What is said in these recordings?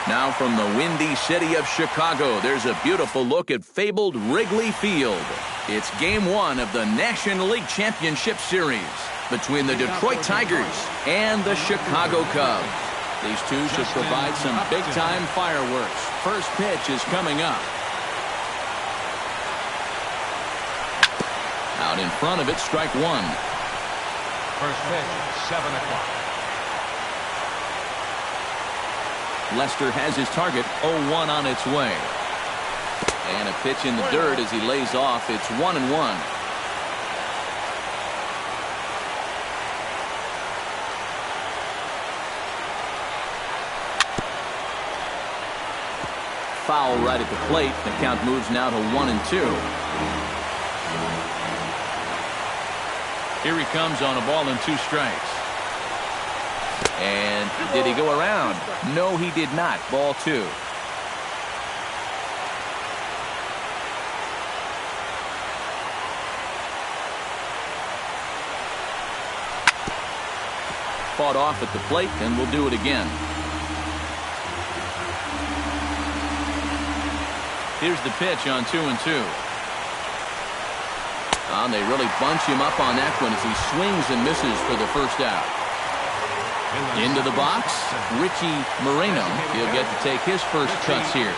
Now from the windy city of Chicago, there's a beautiful look at fabled Wrigley Field. It's Game 1 of the National League Championship Series between the Detroit Tigers and the Chicago Cubs. These two should provide some big-time fireworks. First pitch is coming up. Out in front of it, strike one. First pitch, 7 o'clock. Lester has his target, 0-1 on its way. And a pitch in the dirt as he lays off. It's 1-1. Foul right at the plate. The count moves now to 1-2. Here he comes on a ball and 2 strikes. And did he go around? No, he did not. Ball 2. Fought off at the plate, and we'll do it again. Here's the pitch on 2-2. They really bunch him up on that one as he swings and misses for the first out. Into the box, Richie Moreno. He'll get to take his first cuts here.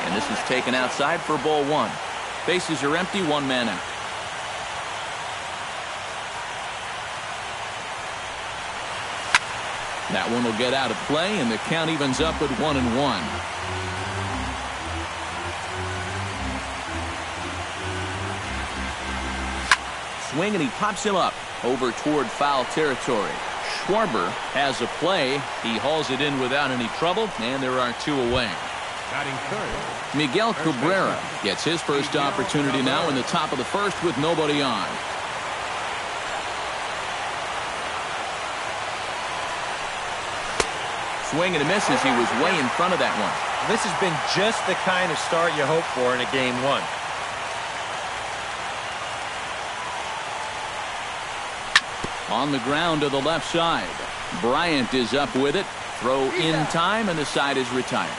And this is taken outside for ball 1. Bases are empty, 1 man out. That one will get out of play, and the count evens up at 1-1. Swing, and he pops him up over toward foul territory. Schwarber has a play. He hauls it in without any trouble, and there are 2 away. Miguel Cabrera gets his first opportunity now in the top of the first with nobody on. Swing and a miss as he was way in front of that one. This has been just the kind of start you hope for in a Game 1. On the ground to the left side. Bryant is up with it. Throw in time, and the side is retired.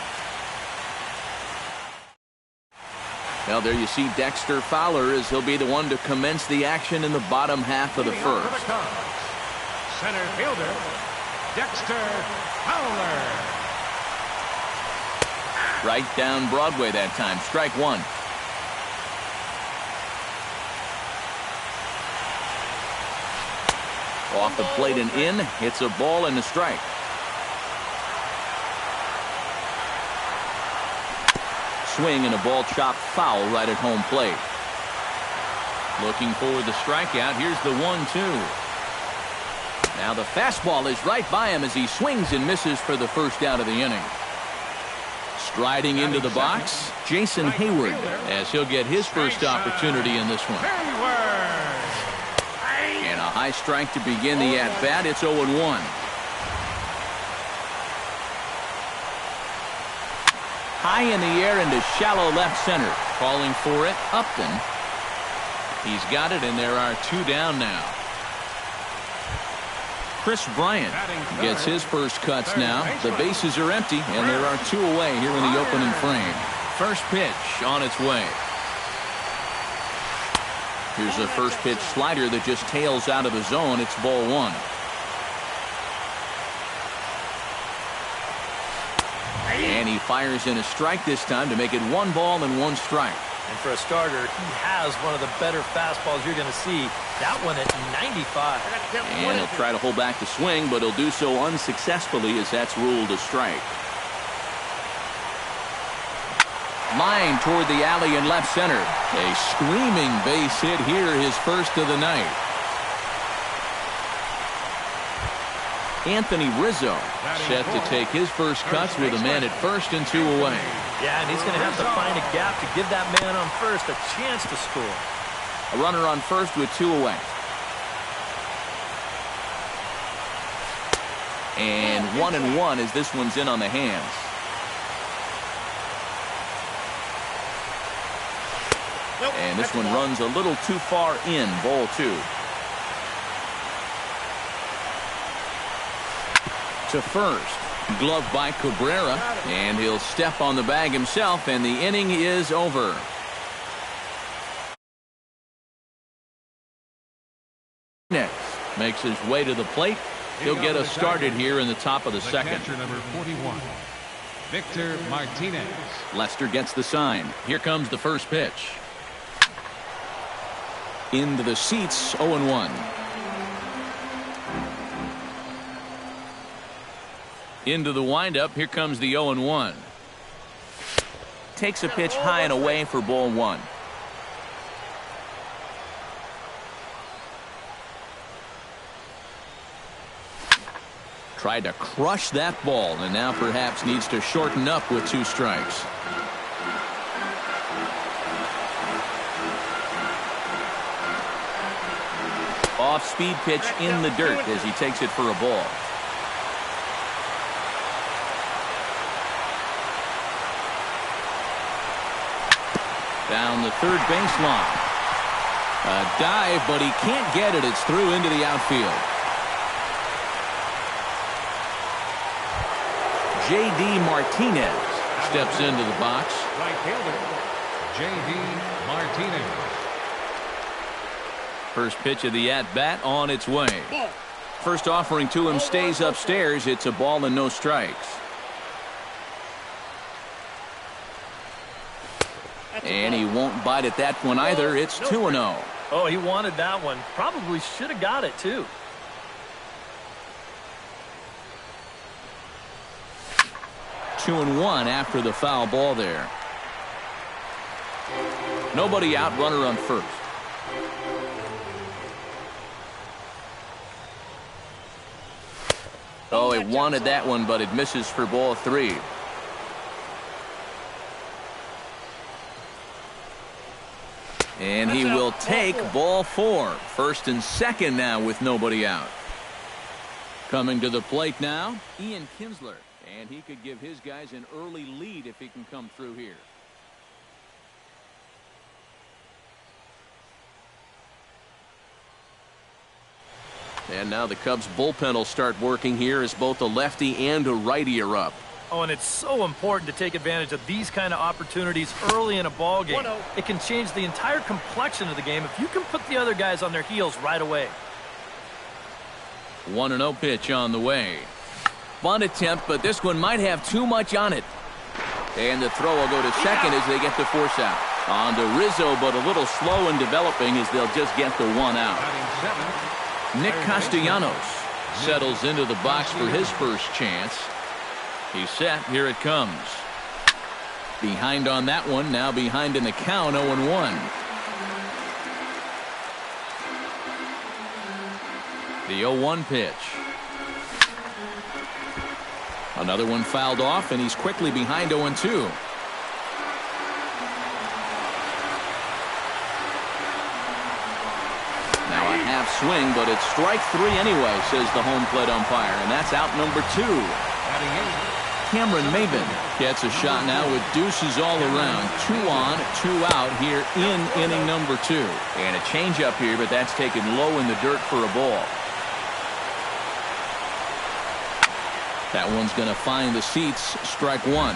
Well, there you see Dexter Fowler as he'll be the one to commence the action in the bottom half of the first. Center fielder, Dexter Fowler. Right down Broadway that time. Strike 1. Off the plate and in. It's a ball and a strike. Swing and a ball chopped foul right at home plate. Looking for the strikeout. Here's the 1-2. Now the fastball is right by him as he swings and misses for the first out of the inning. Striding into the box, Jason Hayward, as he'll get his first opportunity in this one. And a high strike to begin the at-bat. It's 0-1. High in the air into shallow left center. Calling for it, Upton. He's got it, and there are 2 down now. Chris Bryant gets his first cuts now. The bases are empty, and there are 2 away here in the opening frame. First pitch on its way. Here's a first pitch slider that just tails out of the zone. It's ball 1. And he fires in a strike this time to make it 1 ball and 1 strike. And for a starter, he has one of the better fastballs you're going to see. That one at 95. And he'll try to hold back the swing, but he'll do so unsuccessfully as that's ruled a strike. Line toward the alley in left center. A screaming base hit here, his first of the night. Anthony Rizzo set to take his first cuts with a man at first and 2 away. Yeah, and he's going to have to find a gap to give that man on first a chance to score. A runner on first with 2 away. And 1-1 as this one's in on the hands. And this one runs a little too far in. Ball 2. to first. Glove by Cabrera, and he'll step on the bag himself, and the inning is over. Next makes his way to the plate. He'll get us started here in the top of the second. Catcher number 41, Victor Martinez. Lester gets the sign. Here comes the first pitch. Into the seats, 0-1. Into the windup. Here comes the 0-1. Takes a pitch high and away for ball one. Tried to crush that ball, and now perhaps needs to shorten up with 2 strikes. Off-speed pitch in the dirt as he takes it for a ball. Down the third baseline. A dive, but he can't get it. It's through into the outfield. J.D. Martinez steps into the box. Right fielder, J.D. Martinez. First pitch of the at-bat on its way. First offering to him stays upstairs. It's a ball and no strikes. And he won't bite at that one either. It's 2-0. Oh, he wanted that one. Probably should have got it, too. 2-1 after the foul ball there. Nobody out, runner on first. Oh, he wanted that one, but it misses for ball 3. And he will take ball 4. First and second now with nobody out. Coming to the plate now, Ian Kinsler. And he could give his guys an early lead if he can come through here. And now the Cubs bullpen will start working here as both a lefty and a righty are up. Oh, and it's so important to take advantage of these kind of opportunities early in a ball game. It can change the entire complexion of the game if you can put the other guys on their heels right away. 1-0 pitch on the way. Bunt attempt, but this one might have too much on it. And the throw will go to second as they get the force out. On to Rizzo, but a little slow in developing as they'll just get the 1 out. Nick Castellanos settles into the box for his first chance. He's set. Here it comes. Behind on that one. Now behind in the count, 0-1. The 0-1 pitch. Another one fouled off, and he's quickly behind 0-2. Now a half swing, but it's strike 3 anyway, says the home plate umpire, and that's out number 2. Cameron Maben gets a shot now with deuces all around. 2 on, 2 out here in inning number 2. And a changeup here, but that's taken low in the dirt for a ball. That one's going to find the seats. Strike 1.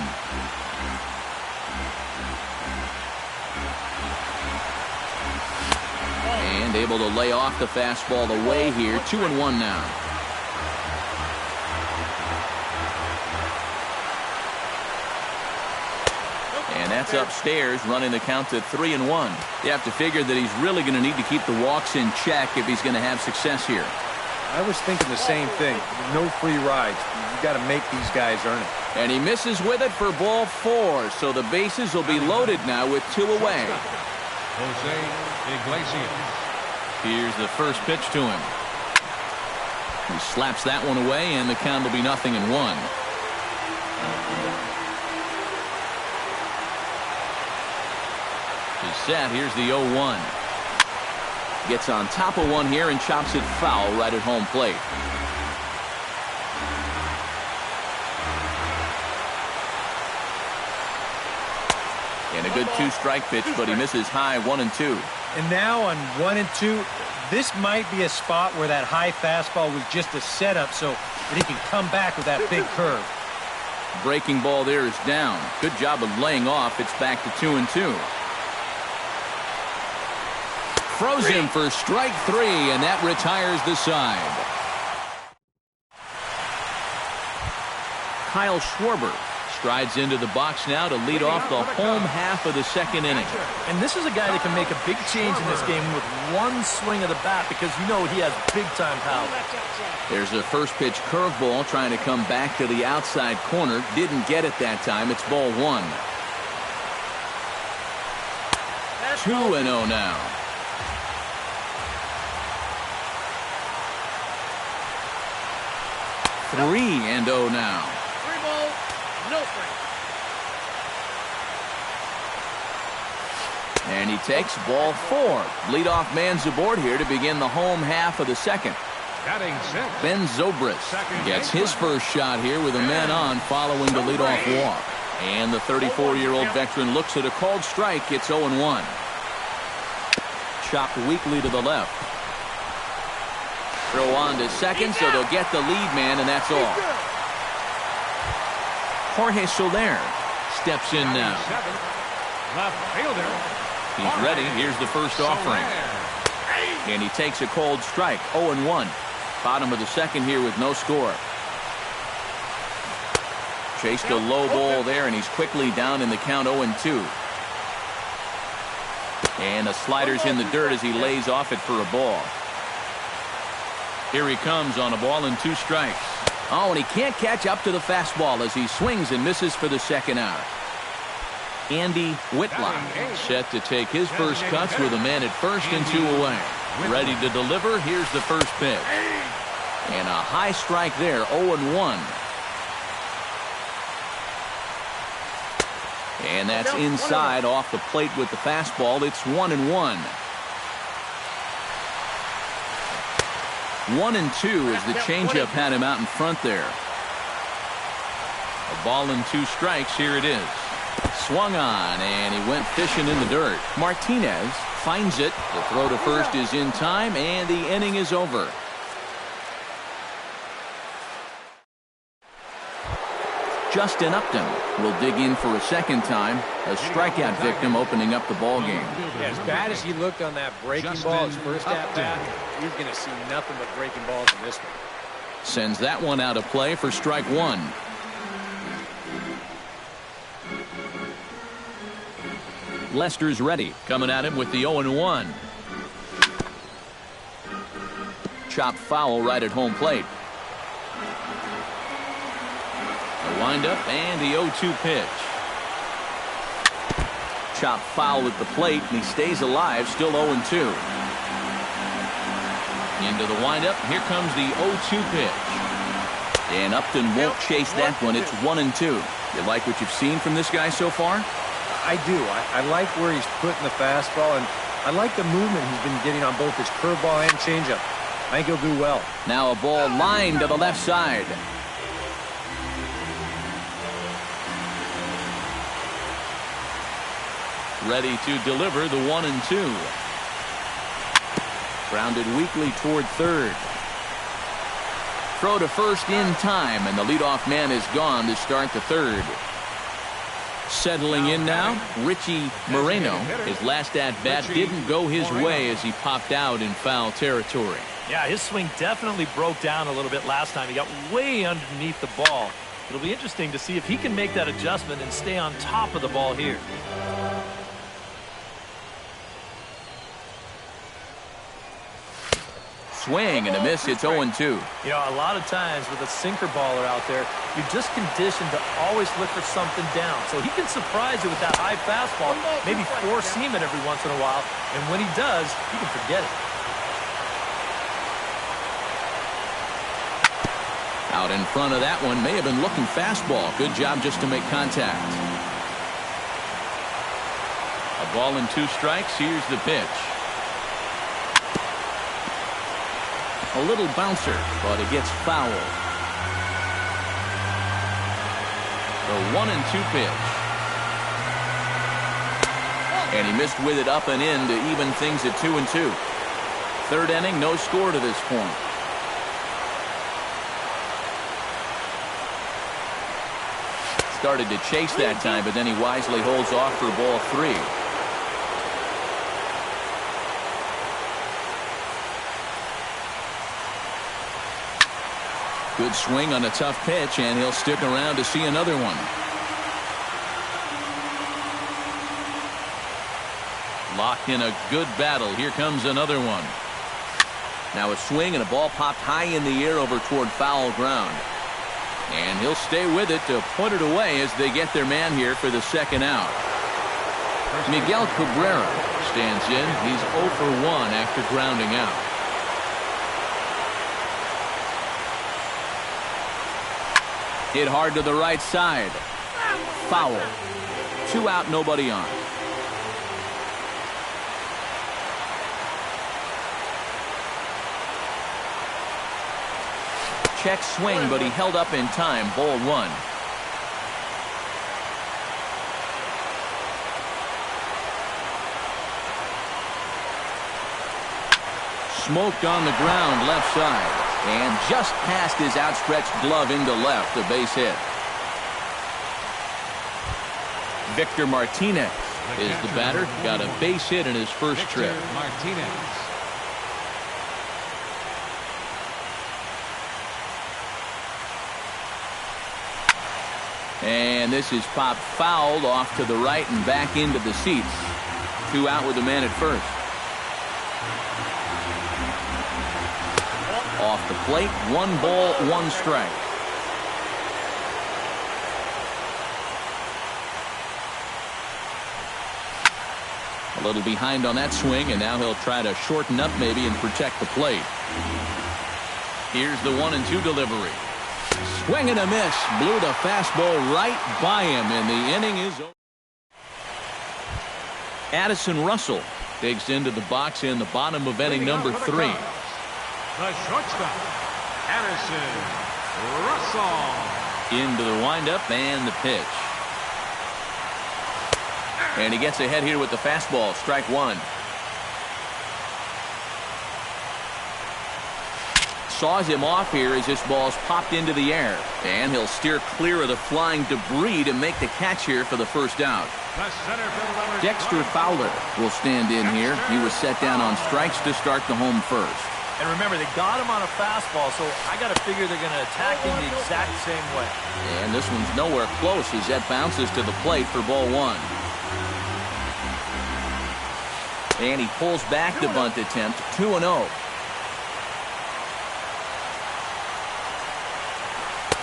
And able to lay off the fastball away here. 2-1 now. And that's upstairs, running the count to 3-1. You have to figure that he's really going to need to keep the walks in check if he's going to have success here. I was thinking the same thing. No free rides. You got to make these guys earn it. And he misses with it for ball 4. So the bases will be loaded now with 2 away. Jose Iglesias. Here's the first pitch to him. He slaps that one away, and the count will be 0-1. He's set. Here's the 0-1. Gets on top of one here and chops it foul right at home plate. And a good two-strike pitch, but he misses high 1-2. And now on 1-2, this might be a spot where that high fastball was just a setup so that he can come back with that big curve. Breaking ball there is down. Good job of laying off. It's back to 2-2. Throws him for strike 3, and that retires the side. Kyle Schwarber strides into the box now to lead off the home half of the second inning. And this is a guy that can make a big change in this game with one swing of the bat because you know he has big-time power. There's a first pitch curveball trying to come back to the outside corner. Didn't get it that time. It's ball 1. 2-0 now. 3-0 now. And he takes ball 4. Leadoff man's aboard here to begin the home half of the second. Ben Zobrist gets his first shot here with a man on following the leadoff walk. And the 34-year-old veteran looks at a called strike. It's 0-1. Chopped weakly to the left. Throw on to second, so they'll get the lead man, and that's all. Jorge Soler steps in now. He's ready. Here's the first offering. And he takes a cold strike. 0-1. Bottom of the second here with no score. Chased a low ball there, and he's quickly down in the count 0-2. And the slider's in the dirt as he lays off it for a ball. Here he comes on a ball and 2 strikes. Oh, and he can't catch up to the fastball as he swings and misses for the second out. Andy Whitlock set to take his first cuts with a man at first and 2 away. Ready to deliver. Here's the first pitch. And a high strike there, 0-1. And that's inside off the plate with the fastball. It's 1-1. 1-2 as the changeup had him out in front there. A ball and 2 strikes. Here it is. Swung on, and he went fishing in the dirt. Martinez finds it. The throw to first is in time, and the inning is over. Justin Upton will dig in for a second time. A strikeout victim opening up the ball game. Yeah, as bad as he looked on that breaking ball his first at bat, you're going to see nothing but breaking balls in this one. Sends that one out of play for strike 1. Lester's ready, coming at him with the 0-1. Chopped foul right at home plate. The windup and the 0-2 pitch. Chopped foul at the plate, and he stays alive, still 0-2. Into the windup, here comes the 0-2 pitch. And Upton won't chase that one. It's 1-2. You like what you've seen from this guy so far? I do. I like where he's putting the fastball, and I like the movement he's been getting on both his curveball and changeup. I think he'll do well. Now a ball lined to the left side. Ready to deliver the 1-2. Grounded weakly toward third. Throw to first in time, and the leadoff man is gone to start the third. Settling in now, Richie Moreno. His last at-bat didn't go his way as he popped out in foul territory. Yeah, his swing definitely broke down a little bit last time. He got way underneath the ball. It'll be interesting to see if he can make that adjustment and stay on top of the ball here. Swing and a miss. It's 0-2. You know, a lot of times with a sinker baller out there, you're just conditioned to always look for something down. So he can surprise you with that high fastball, maybe four seam it every once in a while. And when he does, you can forget it. Out in front of that one, may have been looking fastball. Good job just to make contact. A ball and 2 strikes. Here's the pitch. A little bouncer, but it gets foul. The 1-2 pitch. And he missed with it up and in to even things at 2-2. Third inning, no score to this point. Started to chase that time, but then he wisely holds off for ball 3. Good swing on a tough pitch, and he'll stick around to see another one. Locked in a good battle. Here comes another one. Now a swing and a ball popped high in the air over toward foul ground. And he'll stay with it to put it away as they get their man here for the second out. Miguel Cabrera stands in. He's 0 for 1 after grounding out. Hit hard to the right side. Foul. 2 out, nobody on. Check swing, but he held up in time. Ball 1. Smoked on the ground left side. And just past his outstretched glove into left. A base hit. Victor Martinez is the batter. Got a base hit in his first trip. Martinez. And this is popped fouled off to the right and back into the seats. 2 out with the man at first. Off the plate, 1 ball, 1 strike. A little behind on that swing, and now he'll try to shorten up maybe and protect the plate. Here's the 1-2 delivery. Swing and a miss. Blew the fastball right by him, and the inning is over. Addison Russell digs into the box in the bottom of inning number 3. The shortstop, Addison Russell. Into the windup and the pitch. And he gets ahead here with the fastball. Strike 1. Saws him off here as this ball's popped into the air. And he'll steer clear of the flying debris to make the catch here for the first out. Dexter Fowler will stand in here. He was set down on strikes to start the home first. And remember, they got him on a fastball, so I got to figure they're going to attack him the exact same way. And this one's nowhere close as that bounces to the plate for ball 1. And he pulls back the bunt attempt. 2-0.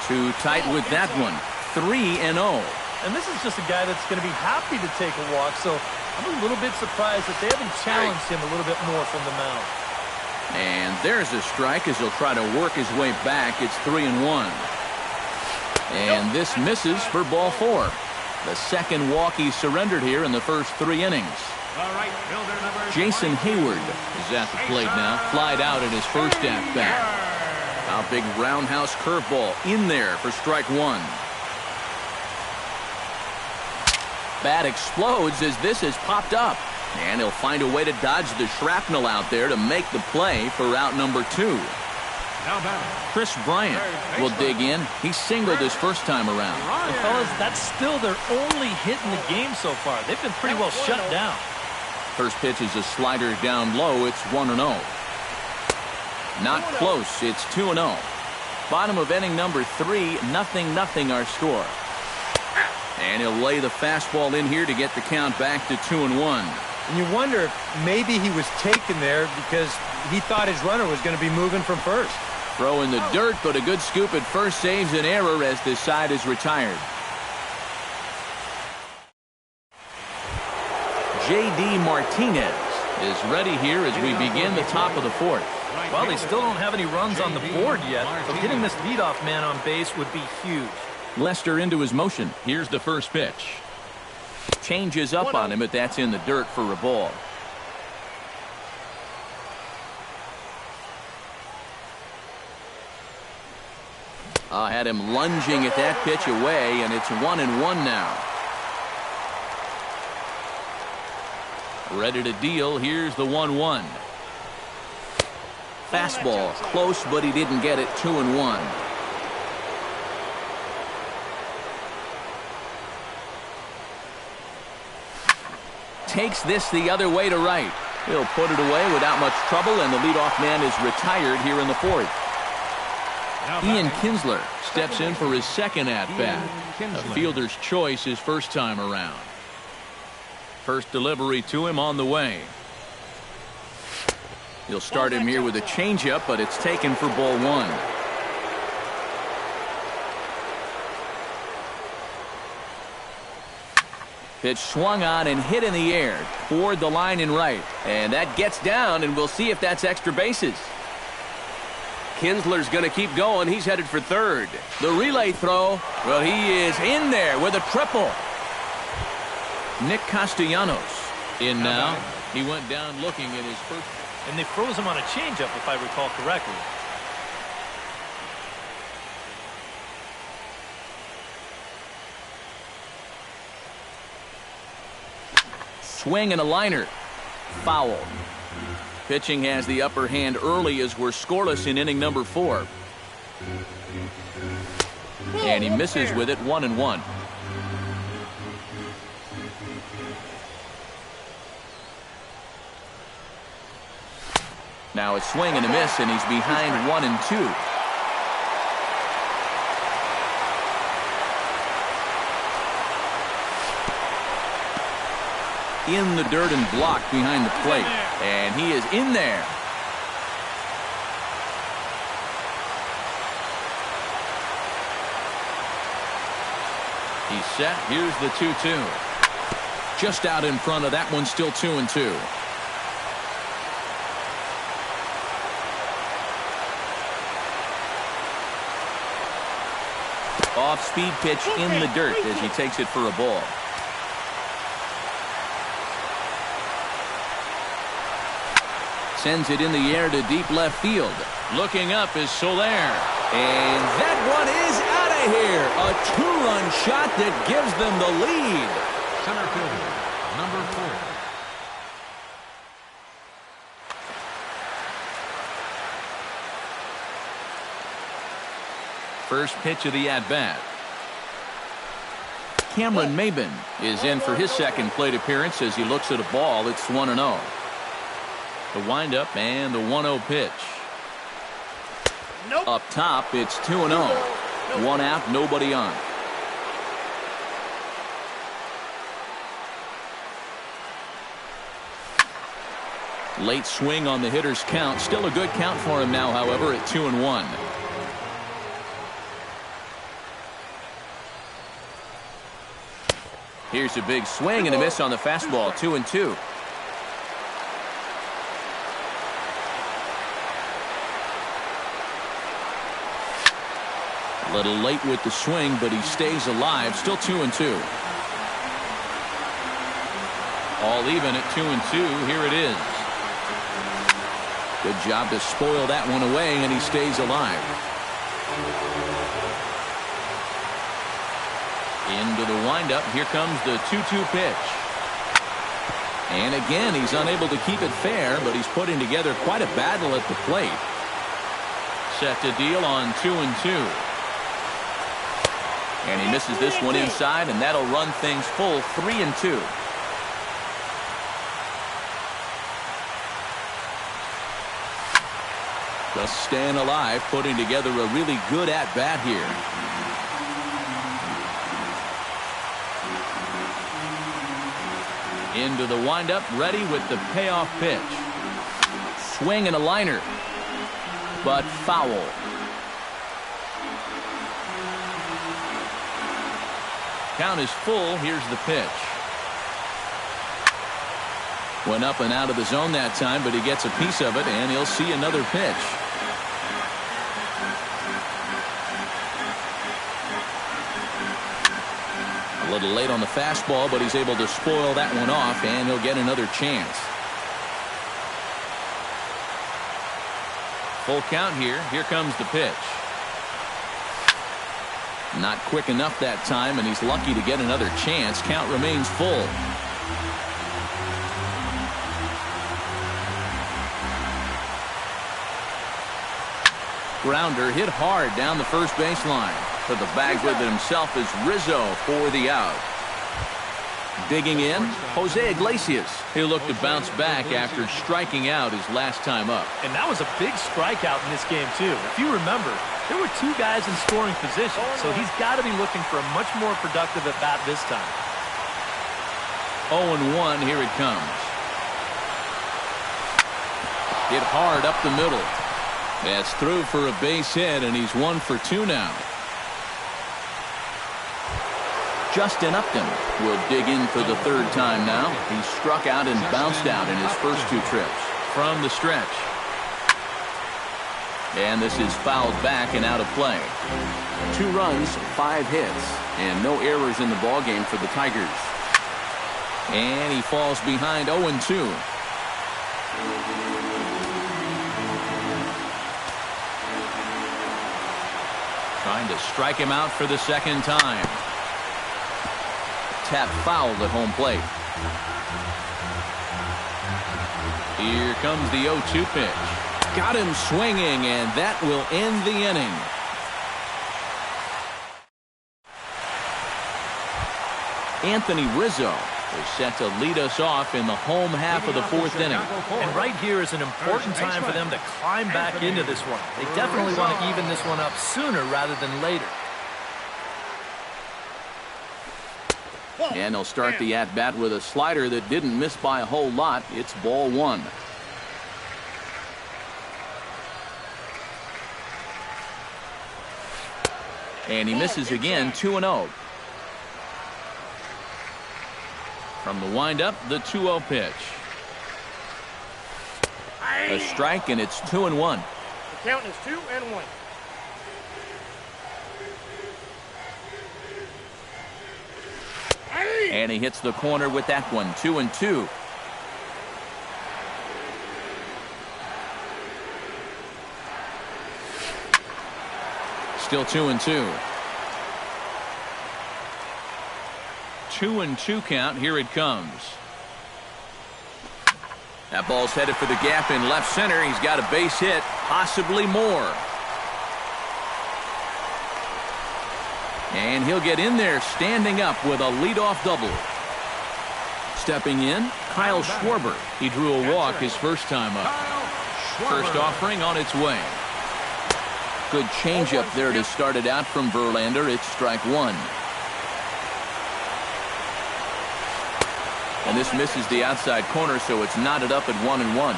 Too tight with that one. 3-0. And this is just a guy that's going to be happy to take a walk, so I'm a little bit surprised that they haven't challenged him a little bit more from the mound. And there's a strike as he'll try to work his way back. It's 3-1. And this misses for ball 4. The second walk he surrendered here in the first 3 innings. Jason Hayward is at the plate now. Flied out in his first at-bat. A big roundhouse curveball in there for strike 1. Bat explodes as this has popped up. And he'll find a way to dodge the shrapnel out there to make the play for out number 2. Chris Bryant will dig in. He singled his first time around. Well, fellas, that's still their only hit in the game so far. They've been pretty well shut down. First pitch is a slider down low. It's 1-0. Not close. It's 2-0. Bottom of inning number 3. 0-0 our score. And he'll lay the fastball in here to get the count back to 2-1. And you wonder if maybe he was taken there because he thought his runner was going to be moving from first. Throw in the dirt, but a good scoop at first saves an error as this side is retired. J.D. Martinez is ready here as we begin the top of the 4th. Well, they still don't have any runs on the board yet, so getting this leadoff man on base would be huge. Lester into his motion. Here's the first pitch. Changes up on him, but that's in the dirt for a ball. Had him lunging at that pitch away, and it's 1-1 now. Ready to deal. Here's the 1-1. Fastball close, but he didn't get it. 2-1. Takes this the other way to right. He'll put it away without much trouble, and the leadoff man is retired here in the fourth. Ian Kinsler steps in for his second at-bat. A fielder's choice his first time around. First delivery to him on the way. He'll start him here with a changeup, but it's taken for ball one. Pitch swung on and hit in the air toward the line and right. And that gets down, and we'll see if that's extra bases. Kinsler's going to keep going. He's headed for third. The relay throw, well, he is in there with a triple. Nick Castellanos in now. He went down looking at his first. And they froze him on a changeup, if I recall correctly. Swing and a liner. Foul. Pitching has the upper hand early as we're scoreless in inning number 4. And he misses with it. 1-1. Now a swing and a miss, and he's behind 1-2. In the dirt and blocked behind the plate. And he is in there. He's set. Here's the 2-2. Just out in front of that one, still 2-2. Off-speed pitch in the dirt as he takes it for a ball. Sends it in the air to deep left field. Looking up is Soler. And that one is out of here. A 2-run shot that gives them the lead. Center fielder, number 4. First pitch of the at-bat. Cameron Maben is in for his second plate appearance as he looks at a ball. It's 1-0. The windup and the 1-0 pitch. Nope. Up top, it's 2-0. Nope. One out, nobody on. Late swing on the hitter's count. Still a good count for him now, however, at 2-1. Here's a big swing and a miss on the fastball. 2-2. A little late with the swing, but he stays alive. Still 2-2. All even at 2-2. Here it is. Good job to spoil that one away, and he stays alive. Into the windup. Here comes the 2-2 pitch. And again, he's unable to keep it fair, but he's putting together quite a battle at the plate. Set to deal on 2-2. And he misses this one inside, and that'll run things full. 3-2. Just staying alive, putting together a really good at-bat here. Into the windup, ready with the payoff pitch. Swing and a liner, but foul. Count is full. Here's the pitch. Went up and out of the zone that time, but he gets a piece of it, and he'll see another pitch. A little late on the fastball, but he's able to spoil that one off, and he'll get another chance. Full count here. Here comes the pitch. Not quick enough that time, and he's lucky to get another chance. Count remains full. Grounder hit hard down the first baseline. To the bag with it himself is Rizzo for the out. Digging in, Jose Iglesias. He'll look to bounce back after striking out his last time up. And that was a big strikeout in this game, too. If you remember, there were two guys in scoring position, so he's got to be looking for a much more productive at-bat this time. 0-1, here it comes. Hit hard up the middle. That's through for a base hit, and he's 1 for 2 now. Justin Upton will dig in for the third time now. He struck out and bounced out in his first 2 trips. From the stretch. And this is fouled back and out of play. 2 runs, 5 hits, and no errors in the ballgame for the Tigers. And he falls behind 0-2. Trying to strike him out for the second time. Tap fouled at home plate. Here comes the 0-2 pitch. Got him swinging, and that will end the inning. Anthony Rizzo is set to lead us off in the home half of the 4th inning. And right here is an important time for them to climb back into this one. They definitely want to even this one up sooner rather than later. And they'll start the at-bat with a slider that didn't miss by a whole lot. It's ball 1. And he misses again, 2-0. From the windup, the 2-0 pitch. A strike, and it's 2-1. The count is 2-1. And he hits the corner with that one, 2-2. Still 2-2. 2-2 count. Here it comes. That ball's headed for the gap in left center. He's got a base hit, possibly more. And he'll get in there standing up with a leadoff double. Stepping in, Kyle Schwarber. He drew a walk his first time up. First offering on its way. Good changeup there to start it out from Verlander. It's strike 1. And this misses the outside corner, so it's knotted up at 1-1.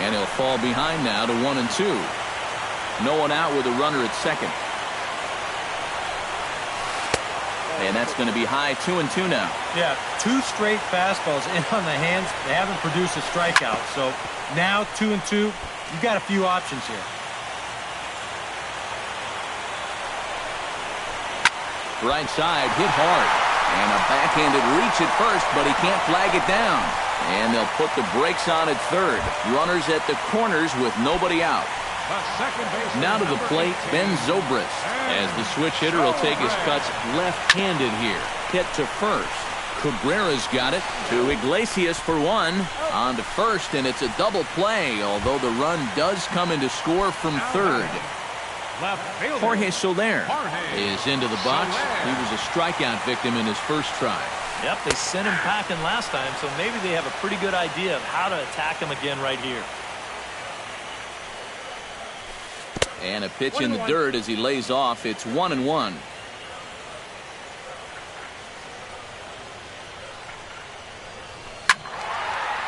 And he'll fall behind now to 1-2. No one out with a runner at second. And that's going to be high, 2-2 now. Yeah, 2 straight fastballs in on the hands. They haven't produced a strikeout. So now 2-2, you've got a few options here. Right side, hit hard. And a backhanded reach at first, but he can't flag it down. And they'll put the brakes on at third. Runners at the corners with nobody out. Now to the plate, Ben Zobrist, as the switch hitter will take his cuts left-handed here. Hit to first. Cabrera's got it to Iglesias for 1. On to first, and it's a double play, although the run does come into score from third. Jorge Soler is into the box. He was a strikeout victim in his first try. Yep, they sent him packing last time, so maybe they have a pretty good idea of how to attack him again right here. And a pitch in the dirt as he lays off. It's 1-1.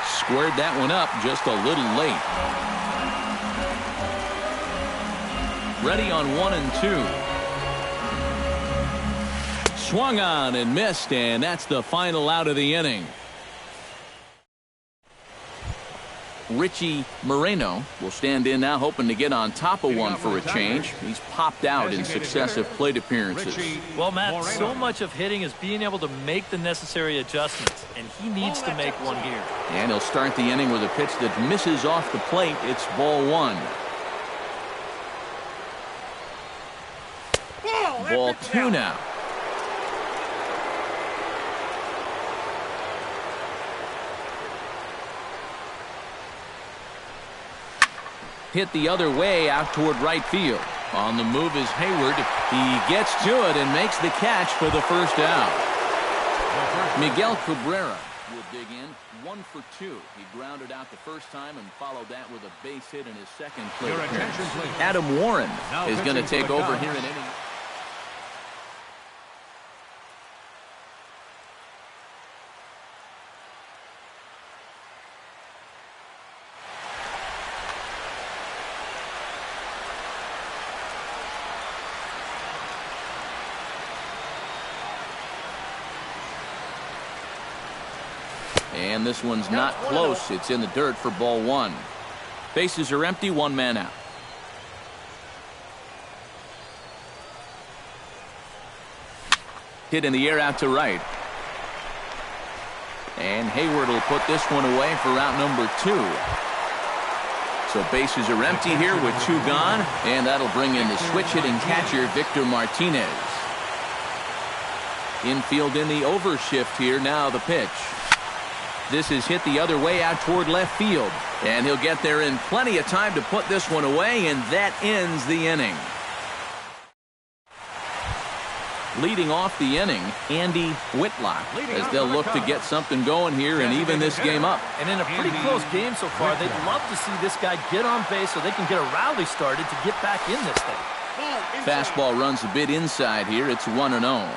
Squared that one up just a little late. Ready on 1-2. Swung on and missed, and that's the final out of the inning. Richie Moreno will stand in now, hoping to get on top of one for a change. He's popped out in successive plate appearances. Well, Matt, so much of hitting is being able to make the necessary adjustments, and he needs to make one here. And he'll start the inning with a pitch that misses off the plate. It's ball 1. Ball 2 now. hit the other way out toward right field. On the move is Hayward. He gets to it and makes the catch for the first out. Miguel Cabrera will dig in. 1 for 2. He grounded out the first time and followed that with a base hit in his second plate appearance. Adam Warren is going to take over here in inning. And this one's not close. It's in the dirt for ball 1. Bases are empty, 1 man out. Hit in the air out to right. And Hayward will put this one away for out number 2. So bases are empty here with 2 gone. And that'll bring in the switch hitting catcher, Victor Martinez. Infield in the overshift here. Now the pitch. This is hit the other way out toward left field. And he'll get there in plenty of time to put this one away, and that ends the inning. Leading off the inning, Andy Whitlock, as they'll look to get something going here and even this game up. And in a pretty close game so far, they'd love to see this guy get on base so they can get a rally started to get back in this thing. Fastball runs a bit inside here. It's 1-0.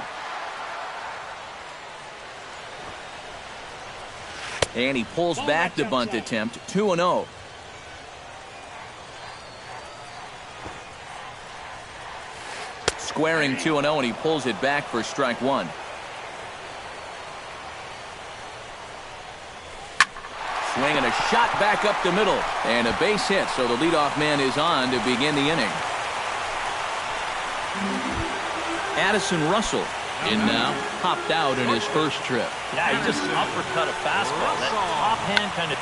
And he pulls back the bunt attempt, 2-0. Squaring 2-0, and he pulls it back for strike 1. Swinging a shot back up the middle, and a base hit, so the leadoff man is on to begin the inning. Addison Russell in now, popped out in his first trip. Yeah, he just uppercut a fastball. That top hand kind of